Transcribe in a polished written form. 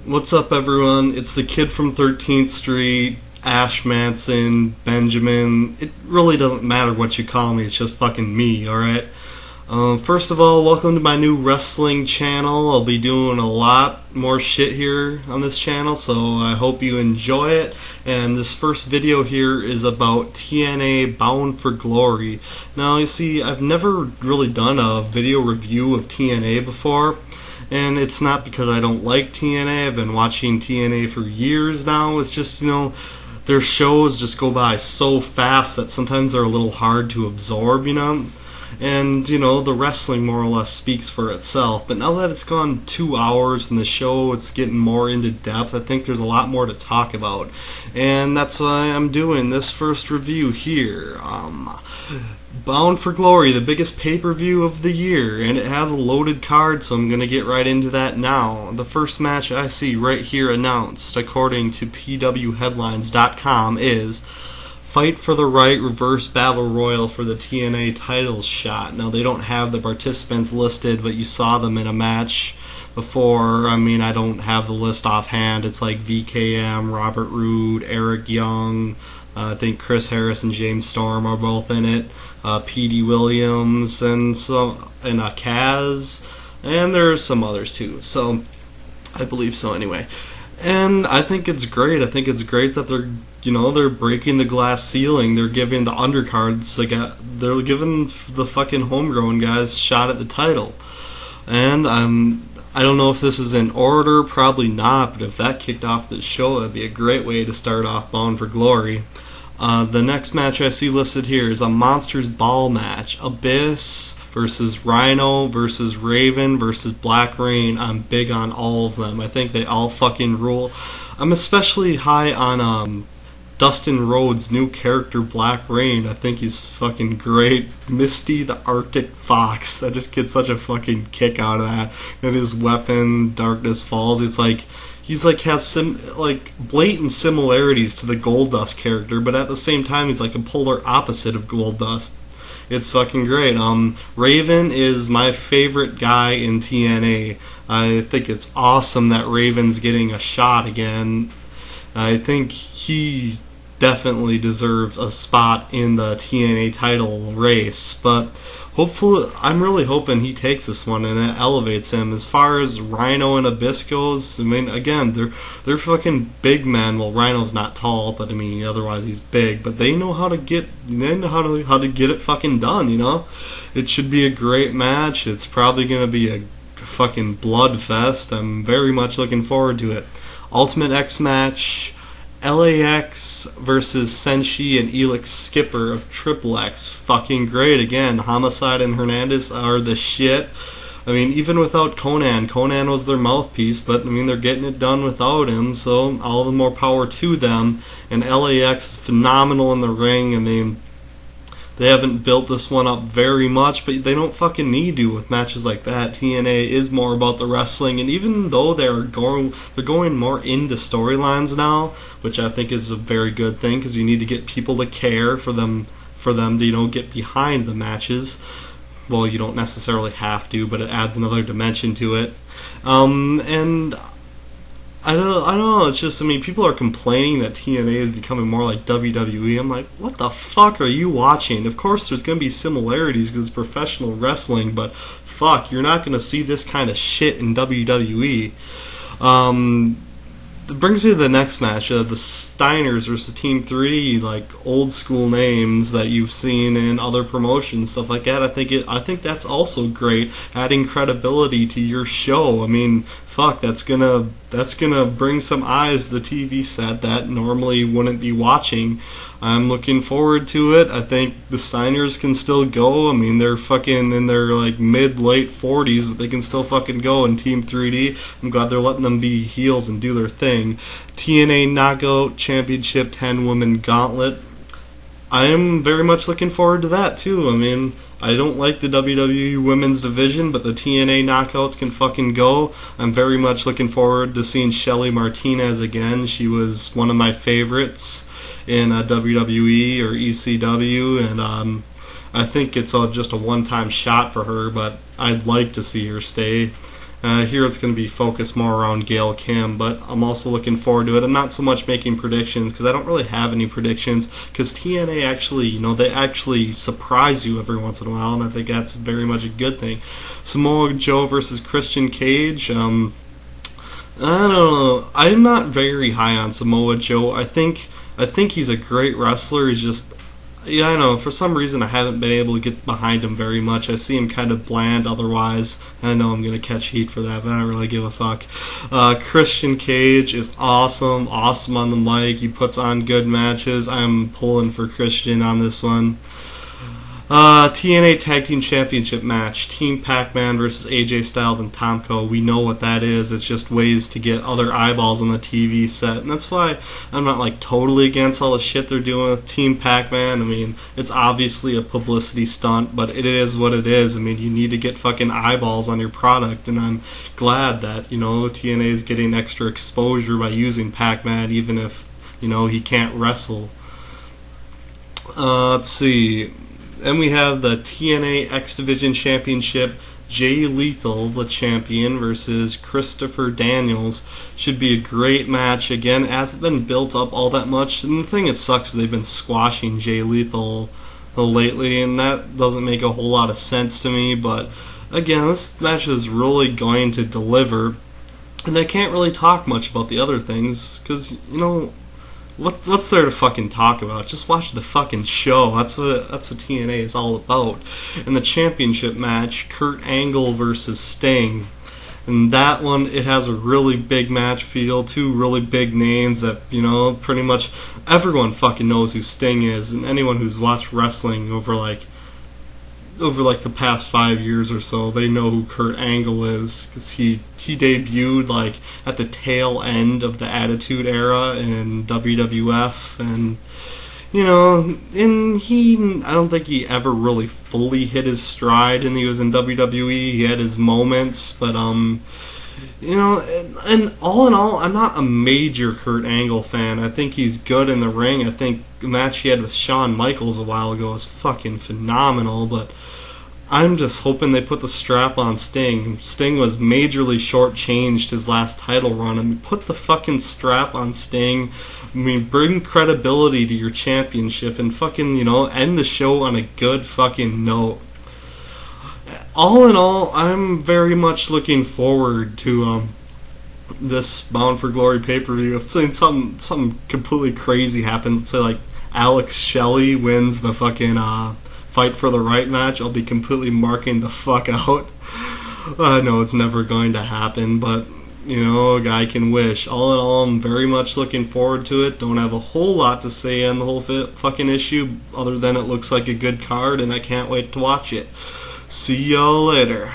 What's up, everyone? It's the kid from 13th Street, Ash Manson, Benjamin. It really doesn't matter what you call me, it's just fucking me, alright? First of all, welcome to my new wrestling channel. I'll be doing a lot more shit here on this channel, so I hope you enjoy it. And this first video here is about TNA Bound For Glory. Now, you see, I've never really done a video review of TNA before. And it's not because I don't like TNA. I've been watching TNA for years now. It's just, their shows just go by so fast that sometimes they're a little hard to absorb, And, the wrestling more or less speaks for itself. But now that it's gone 2 hours in the show, it's getting more into depth. I think there's a lot more to talk about. And that's why I'm doing this first review here. Bound for Glory, the biggest pay-per-view of the year, and it has a loaded card, so I'm going to get right into that now. The first match I see right here announced, according to pwheadlines.com, is Fight for the Right Reverse Battle Royal for the TNA title shot. Now, they don't have the participants listed, but you saw them in a match before. I don't have the list offhand. It's like VKM, Robert Roode, Eric Young, I think Chris Harris and James Storm are both in it. P.D. Williams and Kaz, and there's some others too. So I believe so anyway. And I think it's great. I think it's great that they're breaking the glass ceiling. They're giving the undercards they're giving the fucking homegrown guys shot at the title. And I don't know if this is in order, probably not, but if that kicked off the show, that'd be a great way to start off Bound for Glory. The next match I see listed here is a Monsters Ball match. Abyss versus Rhino versus Raven versus Black Rain. I'm big on all of them. I think they all fucking rule. I'm especially high on Dustin Rhodes' new character, Black Rain. I think he's fucking great. Misty the Arctic Fox. I just get such a fucking kick out of that. And his weapon, Darkness Falls, it's like has blatant similarities to the Goldust character, but at the same time he's like a polar opposite of Goldust. It's fucking great. Raven is my favorite guy in TNA. I think it's awesome that Raven's getting a shot again. I think he definitely deserves a spot in the TNA title race, but hopefully, I'm really hoping he takes this one and it elevates him. As far as Rhino and Abyss goes, again, they're fucking big men. Well, Rhino's not tall, but otherwise he's big. But they know how to get it fucking done. It should be a great match. It's probably gonna be a fucking blood fest. I'm very much looking forward to it. Ultimate X match. LAX versus Senshi and Elix Skipper of Triple X. Fucking great. Again, Homicide and Hernandez are the shit. Even without Conan was their mouthpiece, but they're getting it done without him, so all the more power to them. And LAX is phenomenal in the ring. They haven't built this one up very much, but they don't fucking need to with matches like that. TNA is more about the wrestling, and even though they're going more into storylines now, which I think is a very good thing, because you need to get people to care for them to get behind the matches. Well, you don't necessarily have to, but it adds another dimension to it. And I don't know, it's just, people are complaining that TNA is becoming more like WWE. I'm like, what the fuck are you watching? Of course there's going to be similarities because it's professional wrestling, but fuck, you're not going to see this kind of shit in WWE. It brings me to the next match, the Steiners versus Team 3D, old school names that you've seen in other promotions, stuff like that. I think that's also great, adding credibility to your show. Fuck, that's gonna bring some eyes to the TV set that normally wouldn't be watching. I'm looking forward to it. I think the Steiners can still go. They're fucking in their mid-late 40s, but they can still fucking go in Team 3D. I'm glad they're letting them be heels and do their thing. TNA Knockout Championship 10-woman gauntlet. I am very much looking forward to that too. I don't like the WWE women's division, but the TNA knockouts can fucking go. I'm very much looking forward to seeing Shelly Martinez again. She was one of my favorites in WWE or ECW, and I think it's just a one-time shot for her, but I'd like to see her stay. Here it's going to be focused more around Gail Kim, but I'm also looking forward to it. I'm not so much making predictions because I don't really have any predictions, because TNA actually, they actually surprise you every once in a while, and I think that's very much a good thing. Samoa Joe versus Christian Cage. I don't know. I'm not very high on Samoa Joe. I think he's a great wrestler. He's just, yeah, I know. For some reason, I haven't been able to get behind him very much. I see him kind of bland otherwise. I know I'm going to catch heat for that, but I don't really give a fuck. Christian Cage is awesome on the mic. He puts on good matches. I'm pulling for Christian on this one. TNA Tag Team Championship match. Team Pac-Man versus AJ Styles and Tomko. We know what that is. It's just ways to get other eyeballs on the TV set. And that's why I'm not like totally against all the shit they're doing with Team Pac-Man. I mean, it's obviously a publicity stunt, but it is what it is. I mean, you need to get fucking eyeballs on your product, and I'm glad that, TNA is getting extra exposure by using Pac-Man, even if, he can't wrestle. Let's see. Then we have the TNA X Division Championship. Jay Lethal, the champion, versus Christopher Daniels. Should be a great match. Again, hasn't been built up all that much. And the thing that sucks is they've been squashing Jay Lethal lately, and that doesn't make a whole lot of sense to me. But again, this match is really going to deliver. And I can't really talk much about the other things, because, what's there to fucking talk about? Just watch the fucking show. That's what TNA is all about. In the championship match, Kurt Angle versus Sting. And that one, it has a really big match feel. Two really big names that, pretty much everyone fucking knows who Sting is. And anyone who's watched wrestling over the past 5 years or so, they know who Kurt Angle is, because he debuted at the tail end of the Attitude Era in WWF, and I don't think he ever really fully hit his stride, and he was in WWE. He had his moments, but and all in all, I'm not a major Kurt Angle fan. I think he's good in the ring. I think the match he had with Shawn Michaels a while ago was fucking phenomenal, but I'm just hoping they put the strap on Sting. Sting was majorly shortchanged his last title run. I mean, put the fucking strap on Sting. I mean, bring credibility to your championship and fucking, end the show on a good fucking note. All in all, I'm very much looking forward to this Bound for Glory pay-per-view. If something completely crazy happens, say Alex Shelley wins the fucking Fight for the Right match, I'll be completely marking the fuck out. I know it's never going to happen, but, a guy can wish. All in all, I'm very much looking forward to it. Don't have a whole lot to say on the whole fucking issue, other than it looks like a good card, and I can't wait to watch it. See y'all later.